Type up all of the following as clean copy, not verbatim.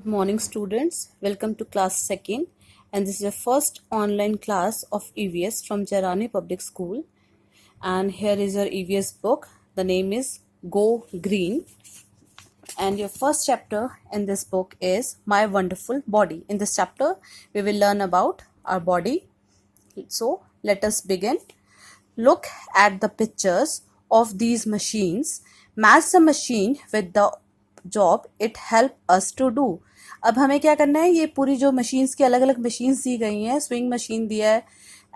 Good morning students, welcome to class 2nd and this is your first online class of EVS from Jarani Public School, and here is your EVS book. The name is Go Green, and your first chapter in this book is My Wonderful Body. In this chapter we will learn about our body. So let us begin. Look at the pictures of these machines. Match the machine with the job it help us to do. अब हमें क्या करना है, ये पूरी जो machines की अलग अलग मशीन्स दी गई हैं, स्विंग मशीन दिया है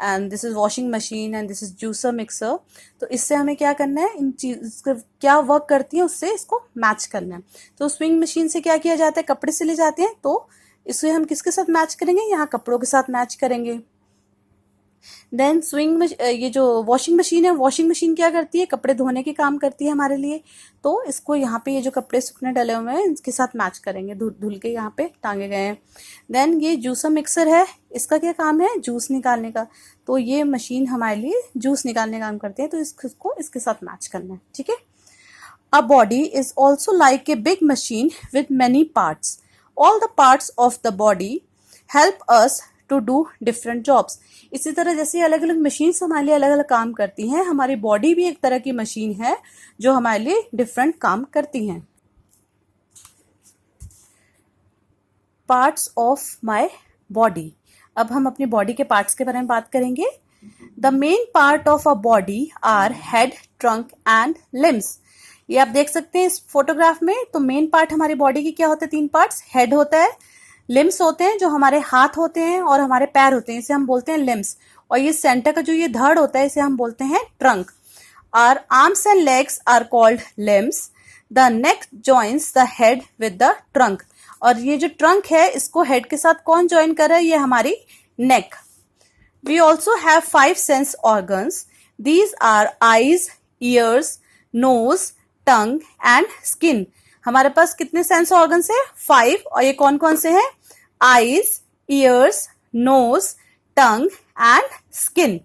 and this is washing machine and this is juicer mixer, तो इससे हमें क्या करना है, इन चीज क्या वर्क करती है उससे इसको मैच करना है. तो स्विंग मशीन से क्या किया जाता है, कपड़े सिले जाते हैं, तो इसे हम किसके साथ मैच करेंगे, यहाँ कपड़ों के साथ मैच करेंगे. देन ये जो वॉशिंग मशीन है, वॉशिंग मशीन क्या करती है, कपड़े धोने के काम करती है हमारे लिए, तो इसको यहाँ पे ये जो कपड़े सूखने डले हुए हैं इसके साथ मैच करेंगे, धुल के यहाँ पे टांगे गए हैं. देन ये जूसर मिक्सर है, इसका क्या काम है, जूस निकालने का, तो ये मशीन हमारे लिए जूस निकालने का काम करती है, तो इसको इसके साथ मैच करना है. ठीक है. A body is also like a big machine with many parts. All the parts of the body help us to do different jobs. इसी तरह जैसे अलग अलग मशीन हमारे लिए अलग अलग काम करती हैं, हमारी बॉडी भी एक तरह की मशीन है जो हमारे लिए डिफरेंट काम करती हैं. Parts of my body. अब हम अपनी बॉडी के पार्ट्स के बारे में बात करेंगे. The main part of a body are head, trunk and limbs. ये आप देख सकते हैं इस फोटोग्राफ में. तो मेन पार्ट हमारी बॉडी की क्या होते हैं, 3 पार्ट्स. हेड होता है, लिम्स होते हैं जो हमारे हाथ होते हैं और हमारे पैर होते हैं, इसे हम बोलते हैं लिम्स. और ये सेंटर का जो ये धड़ होता है इसे हम बोलते हैं trunk. Our arms and legs are called limbs. The neck joins the head with the trunk. और ये जो ट्रंक है इसको हेड के साथ कौन ज्वाइन कर रहा है, ये हमारी neck. We also have 5 sense organs. These are eyes, ears, nose, tongue and skin. हमारे पास कितने सेंस ऑर्गन्स है, 5. और ये कौन कौन से हैं, eyes, ears, nose, tongue and skin.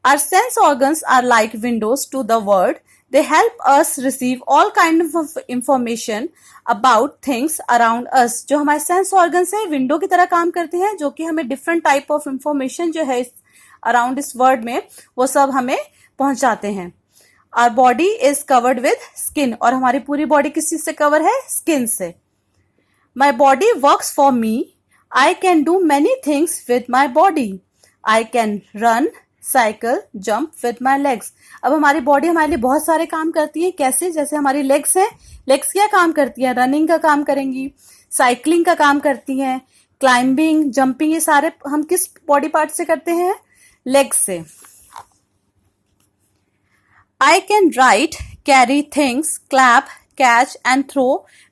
Our sense organs are like windows to the world. They help us receive all kind of information about things around us. जो हमारे सेंस ऑर्गन्स है विंडो की तरह काम करते हैं, जो कि हमें डिफरेंट टाइप ऑफ इंफॉर्मेशन जो है अराउंड इस वर्ल्ड में वो सब हमें पहुंचाते हैं. Our body is covered with skin. और हमारी पूरी बॉडी किस चीज से कवर है, स्किन से. My body works for me. I can do many things with my body. I can run, cycle, jump with my legs. अब हमारी बॉडी हमारे लिए बहुत सारे काम करती है. कैसे, जैसे हमारी लेग्स हैं, लेग्स क्या काम करती है, रनिंग का काम करेंगी, साइकिलिंग का काम करती हैं, क्लाइंबिंग, जंपिंग, ये सारे हम किस बॉडी पार्ट से करते हैं, लेग्स से. I can write, carry things, clap, catch and throw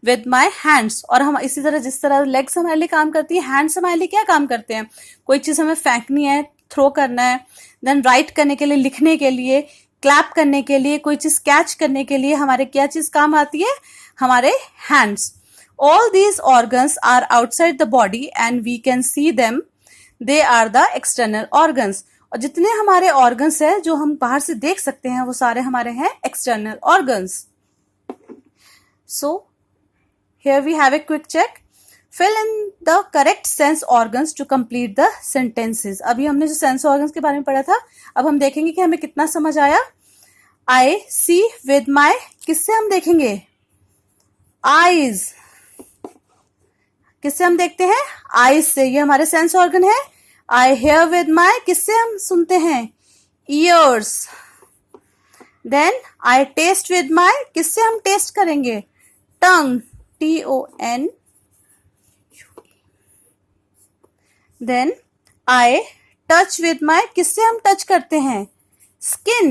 with my hands. और हम इसी तरह जिस तरह लेग्स हमारे लिए काम करती है, हैंड्स हमारे लिए क्या काम करते हैं, कोई चीज हमें फेंकनी है, थ्रो करना है. देन राइट करने के लिए, लिखने के लिए, क्लैप करने के लिए, कोई चीज कैच करने के लिए हमारे क्या चीज काम आती है, हमारे hands. All these organs are outside the body and we can see them. They are the external organs. और जितने हमारे ऑर्गन्स है जो हम बाहर से देख सकते हैं वो सारे हमारे हैं external organs. So, here we have a quick check. Fill in the correct sense organs to complete the sentences. अभी हमने जो sense organs के बारे में पढ़ा था, अब हम देखेंगे कि हमें कितना समझ आया. I see with my, किससे हम देखेंगे, eyes. किससे हम देखते हैं, eyes से, ये हमारे sense organ है. I hear with my, किससे हम सुनते हैं, ears. Then I taste with my, किससे हम टेस्ट करेंगे, tongue, T-O-N. Then I touch with my, किससे हम टच करते हैं, skin.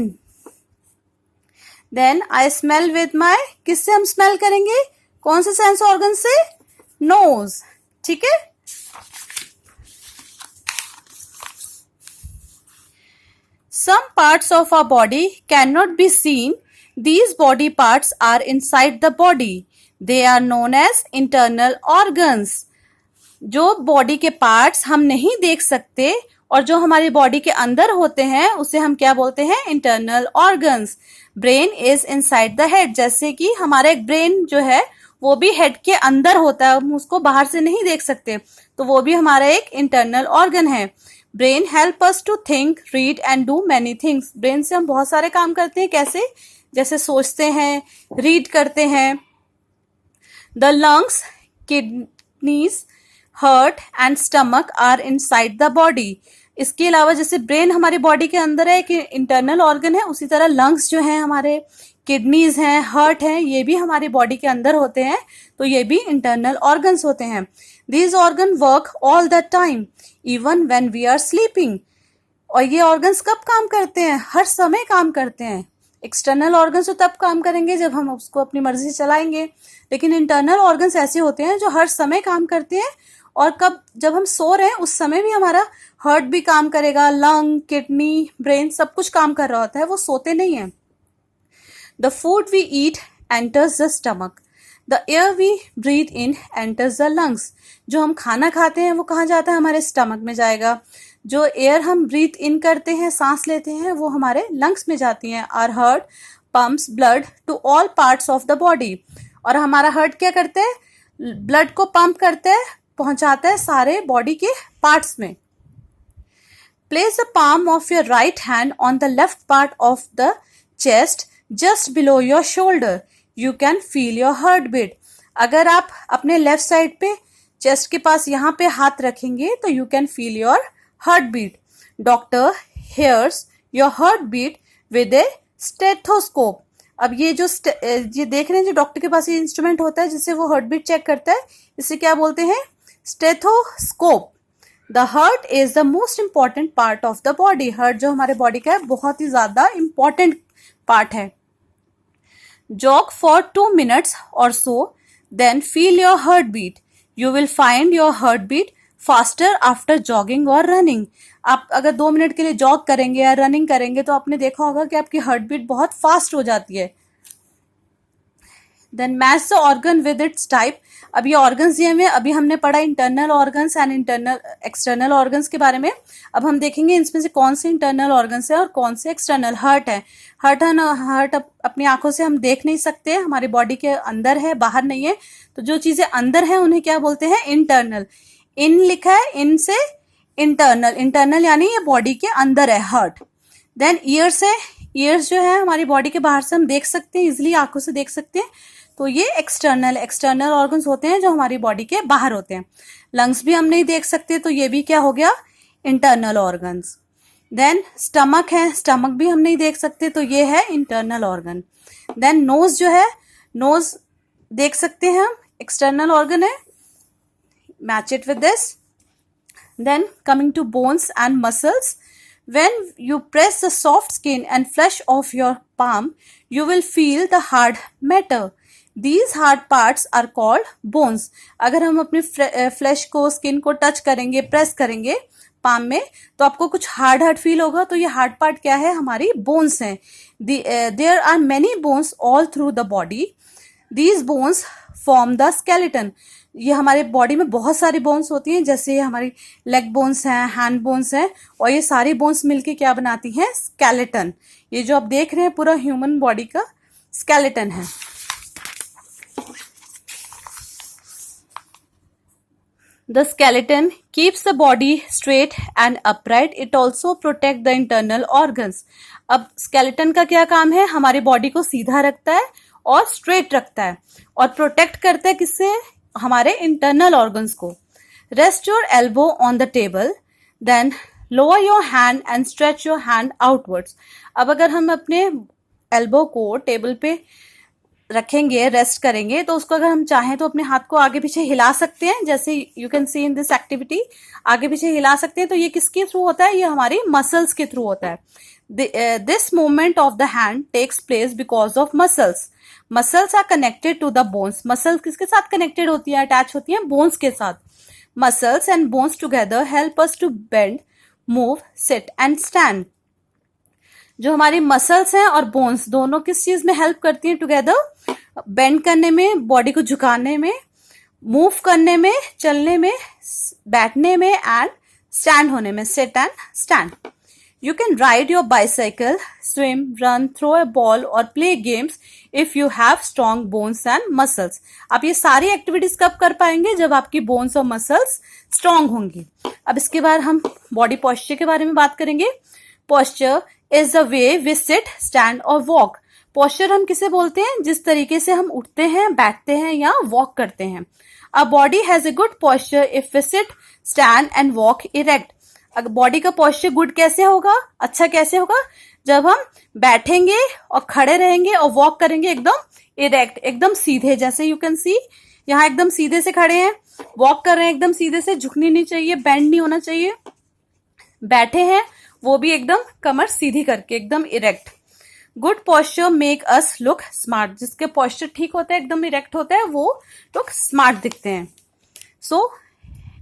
Then I smell with my, किससे हम स्मेल करेंगे, कौन से सेंस ऑर्गन से, nose. ठीक है. Some parts of our body cannot be seen. These body parts are inside the body. They are known as internal organs. जो body के पार्ट्स हम नहीं देख सकते और जो हमारी बॉडी के अंदर होते हैं उसे हम क्या बोलते हैं, internal organs. Brain is inside the head. जैसे कि हमारा एक ब्रेन जो है वो भी हेड के अंदर होता है, हम उसको बाहर से नहीं देख सकते, तो वो भी हमारा एक इंटरनल ऑर्गन है। Brain help us to think, read and do many things. Brain से हम बहुत सारे काम करते हैं, कैसे? जैसे सोचते हैं, रीड करते हैं। The lungs, kidneys, heart and stomach are inside the body. इसके अलावा जैसे ब्रेन हमारी बॉडी के अंदर है, एक इंटरनल ऑर्गन है, उसी तरह लंग्स जो है हमारे, किडनीज हैं, हार्ट है, ये भी हमारी बॉडी के अंदर होते हैं, तो ये भी इंटरनल ऑर्गन्स होते हैं। These organ work all the time even when we are sleeping. और ये ऑर्गन्स कब काम करते हैं? हर समय काम करते हैं। एक्सटर्नल ऑर्गन्स तो तब काम करेंगे जब हम उसको अपनी मर्जी से चलाएंगे, लेकिन इंटरनल ऑर्गन्स ऐसे होते हैं जो हर समय काम करते हैं। और कब? जब हम सो रहे हैं उस समय भी हमारा हार्ट भी काम करेगा, लंग, किडनी, ब्रेन सब कुछ काम कर रहा होता है, वो सोते नहीं है। The food we eat enters the stomach, the air we breathe in enters the lungs. जो हम खाना खाते हैं वो कहाँ जाता है? हमारे स्टमक में जाएगा। जो एयर हम ब्रीथ इन करते हैं, सांस लेते हैं, वो हमारे लंग्स में जाती हैं। Our heart pumps blood to all parts of the body. और हमारा हार्ट क्या करता है? ब्लड को पंप करता है, पहुंचाता है सारे बॉडी के पार्ट्स में। Place the palm of your right hand on the left part of the chest just below your shoulder. You can feel your heartbeat. अगर आप अपने लेफ्ट साइड पे चेस्ट के पास यहाँ पे हाथ रखेंगे तो you can feel your heartbeat. Doctor hears your heartbeat with a stethoscope. अब ये जो ये देख रहे हैं, जो डॉक्टर के पास ये इंस्ट्रूमेंट होता है जिससे वो हार्टबीट चेक करता है, इसे क्या बोलते हैं? Stethoscope. The heart is the most important part of the body. Heart जो हमारे बॉडी का है बहुत ही ज्यादा इंपॉर्टेंट पार्ट है। जॉग फॉर 2 minutes और so, then feel your heart beat. You will find your heart beat faster after jogging और रनिंग। आप अगर 2 मिनट के लिए जॉग करेंगे या रनिंग करेंगे तो आपने देखा होगा कि आपकी हार्ट बीट बहुत फास्ट हो जाती है। Then match the organ with its type. अब ये ऑर्गन्स दिए हुए, अभी हमने पढ़ा internal organs and external organs के बारे में। अब हम देखेंगे इसमें से कौन से इंटरनल ऑर्गन्स है और कौन से एक्सटर्नल। हार्ट है, हार्ट है ना, हार्ट अपनी आंखों से हम देख नहीं सकते, हमारी बॉडी के अंदर है, बाहर नहीं है। तो जो चीजें अंदर है उन्हें क्या बोलते हैं? इंटरनल। इन लिखा है, इन से इंटरनल, इंटरनल यानी ये बॉडी के अंदर है हार्ट। देन ईयर्स है, ईयर्स जो है हमारी बॉडी के बाहर से हम देख सकते हैं, इजिली आंखों से देख सकते हैं, तो ये एक्सटर्नल ऑर्गन्स होते हैं जो हमारी बॉडी के बाहर होते हैं। लंग्स भी हम नहीं देख सकते, तो ये भी क्या हो गया? Internal organs. देन स्टमक है, स्टमक भी हम नहीं देख सकते, तो ये है इंटरनल ऑर्गन। देन नोज जो है, नोज देख सकते हैं हम, एक्सटर्नल ऑर्गन है। Match it with this. Then coming to bones and muscles, when you press the soft skin and flesh of your palm, you will feel the hard matter. These hard parts are called bones. अगर हम अपने flash को, skin को touch करेंगे, press करेंगे palm में, तो आपको कुछ हार्ड फील होगा, तो ये हार्ड पार्ट क्या है? हमारी बोन्स हैं। There are many bones all through the body. These bones form the skeleton. ये हमारे बॉडी में बहुत सारी बोन्स होती हैं, जैसे हमारी लेग बोन्स हैं, हैंड बोन्स हैं, और ये सारी बोन्स मिलके क्या बनाती हैं? स्केलेटन। ये जो आप देख रहे हैं पूरा ह्यूमन बॉडी का स्केलेटन है। The skeleton keeps the body straight and upright. It also protect the internal organs. अब skeleton का क्या काम है? हमारी बॉडी को सीधा रखता है और स्ट्रेट रखता है, और प्रोटेक्ट करता है किससे? हमारे इंटरनल ऑर्गन्स को। Rest your elbow on the table, then lower your hand and stretch your hand outwards. अब अगर हम अपने एल्बो को टेबल पे रखेंगे, रेस्ट करेंगे, तो उसको अगर हम चाहें तो अपने हाथ को आगे पीछे हिला सकते हैं, जैसे you can see in this activity, आगे पीछे हिला सकते हैं। तो ये किसके थ्रू होता है? ये हमारी मसल्स के थ्रू होता है। This movement of the hand takes place because of muscles. Muscles are connected to the bones. Muscles किसके साथ कनेक्टेड होती है? अटैच होती है बोन्स के साथ। Muscles and bones together help us to bend, move, sit and stand. जो हमारी मसल्स हैं और बोन्स दोनों किस चीज में हेल्प करती हैं टुगेदर? बेंड करने में, बॉडी को झुकाने में, मूव करने में, चलने में, बैठने में, एंड स्टैंड होने में, seat and stand. You can ride your bicycle, swim, run, throw a ball or play games if you have strong bones and muscles. आप ये सारी एक्टिविटीज कब कर पाएंगे? जब आपकी बोन्स और मसल्स स्ट्रांग होंगी. अब इसके बाद हम बॉडी पॉस्चर के बारे में बात करेंगे. Posture is the way we sit, stand और वॉक. पॉस्चर हम किसे बोलते हैं? जिस तरीके से हम उठते हैं, बैठते हैं या वॉक करते हैं. A body has a good posture if we sit, stand and walk erect. अगर बॉडी का पॉस्चर गुड कैसे होगा, अच्छा कैसे होगा? जब हम बैठेंगे और खड़े रहेंगे और वॉक करेंगे एकदम इरेक्ट, एकदम सीधे. जैसे यू कैन सी यहाँ एकदम सीधे से खड़े हैं, वॉक कर रहे हैं एकदम सीधे से, झुकनी नहीं चाहिए, बेंड नहीं होना चाहिए. बैठे हैं वो भी एकदम कमर सीधी करके एकदम erect. Good posture make us look smart. जिसके पॉस्चर ठीक होता है, एकदम इरेक्ट होता है, वो लोग स्मार्ट दिखते हैं. So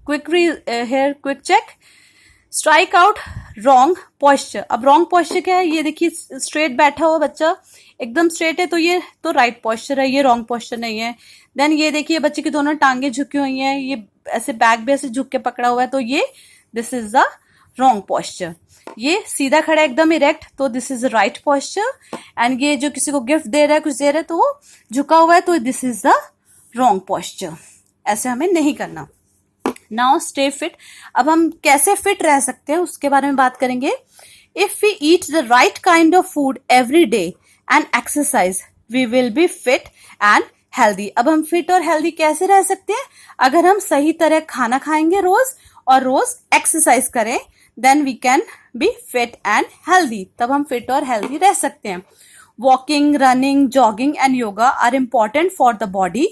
quick here quick check. Strike out wrong posture. अब रॉन्ग पॉस्चर क्या है? ये देखिए स्ट्रेट बैठा हुआ बच्चा, एकदम स्ट्रेट है, तो ये तो राइट पॉस्चर है, ये रॉन्ग पॉस्चर नहीं है. देन ये देखिए बच्चे की दोनों टांगे झुकी हुई हैं, ये ऐसे बैक भी ऐसे झुक के पकड़ा हुआ है, तो ये this is the wrong posture. ये सीधा खड़ा है एकदम इरेक्ट, तो this is the right posture. And ये जो किसी को गिफ्ट दे रहा है, कुछ दे रहा है, तो वो झुका हुआ है, तो this is the wrong posture. ऐसे हमें नहीं करना. Now stay fit. अब हम कैसे फिट रह सकते हैं उसके बारे में बात करेंगे. If we eat the right kind of food every day and exercise, we will be fit and healthy. अब हम फिट और हेल्दी कैसे रह सकते हैं? अगर हम सही तरह खाना खाएंगे रोज और रोज एक्सरसाइज करें, then we can be fit and healthy. तब हम फिट और हेल्दी रह सकते हैं. Walking, running, jogging and yoga are important for the body.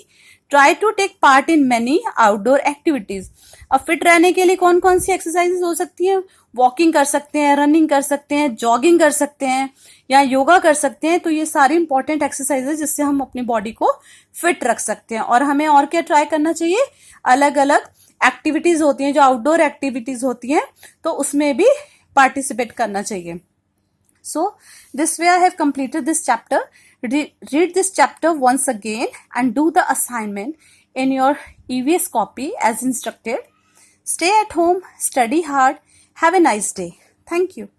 Try to take part in many outdoor activities. अब फिट रहने के लिए कौन कौन सी एक्सरसाइजेज हो सकती हैं? वॉकिंग कर सकते हैं, रनिंग कर सकते हैं, जॉगिंग कर सकते हैं या योगा कर सकते हैं. तो ये सारी इंपॉर्टेंट एक्सरसाइजेज जिससे हम अपनी बॉडी को फिट रख सकते हैं. और हमें और क्या ट्राई करना चाहिए? अलग अलग एक्टिविटीज होती हैं, जो आउटडोर एक्टिविटीज होती हैं, तो उसमें भी पार्टिसिपेट करना चाहिए. So this way I have completed this chapter. Read this chapter once again and do the assignment in your EVS copy as instructed. Stay at home, study hard. Have a nice day. Thank you.